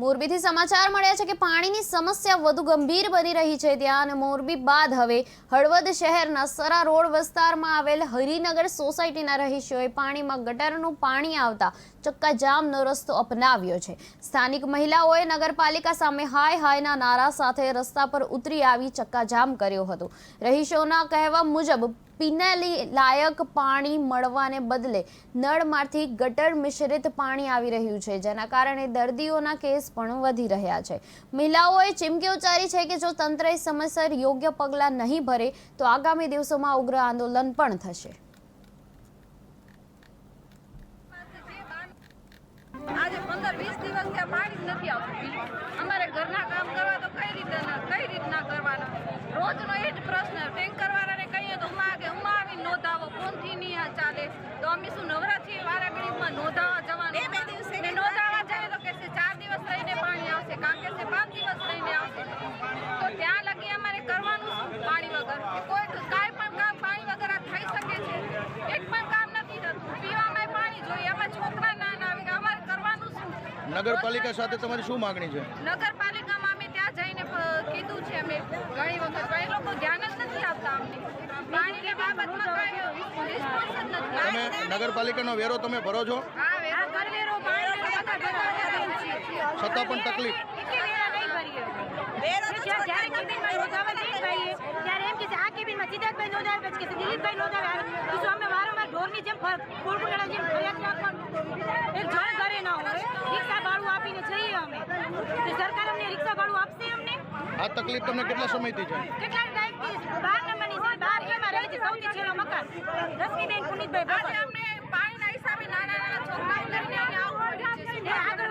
મોરબીથી સમાચાર મળ્યા છે કે પાણીની સમસ્યા વધુ ગંભીર બની રહી છે ત્યાં અને મોરબી બાદ હવે હળવદ શહેરના સરા રોડ વિસ્તારમાં આવેલ હરિનગર સોસાયટીના રહીશોએ પાણીમાં ગટરનું પાણી આવતા ચક્કાજામનો રસ્તો અપનાવ્યો છે। સ્થાનિક મહિલાઓએ નગરપાલિકા સામે હાય હાયના નારા સાથે રસ્તા પર ઉતરી આવી ચક્કાજામ કર્યો હતો। રહીશોના કહેવા મુજબ પીનાલી લાયક પાણી મળવાને બદલે નળમાંથી ગટર મિશ્રિત પાણી આવી રહ્યું છે, જેના કારણે દર્દીઓના કેસ પણ વધી રહ્યા છે। મહિલાઓએ ચીમકી ઉચ્ચારી છે કે જો તંત્રએ સમયસર યોગ્ય પગલાં નહીં ભરે તો આગામી દિવસોમાં ઉગ્ર આંદોલન પણ થશે। આજે 15-20 દિવસ થી પાણી નથી આવતું। અમારે ઘરના કામ કરવા તો કઈ રીતના કરવાના? રોજનો એ જ પ્રશ્ન। ટેન્કર વાળાને કહીએ તો ઉમા આવી નોંધાવો, ફોનથી નહીં ચાલે તો અમે શું નવરા છીએ? વારાઘડીમાં નોંધાવા જવાનું, ને નોંધાવા જાય તો કે 4 દિવસ રહીને પાણી આવશે, કાં કે 5 દિવસ રહીને આવશે। તો ત્યાં લગી અમારે કરવાનું શું પાણી વગર? કોઈ કાંઈ પણ કામ પાણી વગર થઈ શકે છે? એક પણ કામ નથી થતું। પીવામાં પાણી જોઈએ, અમારા છોકરા નાના આવે, અમારે કરવાનું શું? નગરપાલિકા સાથે તમારી શું માંગણી છે? નગરપાલિકામાં અમે ત્યાં જઈને કીધું છે અમે ઘણી વખત, પણ એ લોકો ધ્યાન જ નથી આપતા અમને। પાણીની બાબતમાં કાંઈ રિસ્પોન્સ જ નથી। તમે નગરપાલિકાનો વેરો તમે ભરો છો? હા, વેરો કરવેરો પાણી બધા છતાં પણ તકલીફ? જ્યારે કેબિનમાં નોંધાવા જઈએ ત્યારે એમ કે આ કેબિનમાં સિદ્ધાર્થભાઈ નોંધાવે, પછી કે દિલીપભાઈ નોંધાવે, તો અમે વારંવાર ઢોરની જેમ કોળકુંડાના જેમ ફરિયાદ રાખવાનું, એક જણ ઘરે ન હોય, રિક્ષા ભાડું આપીને જઈએ અમે, તો સરકાર અમને રિક્ષા ભાડું આપશે અમને? આ તકલીફ તમને કેટલા સમયથી છે? કેટલા ટાઈમથી? 12 નંબરની છે, 12 એમાં રહે છે, સૌથી છેલ્લો મકાન રશ્મિબેન પુનિતભાઈ। અમને પાણીના હિસાબે નાના છોકરાઓ લઈને આવવું પડે છે।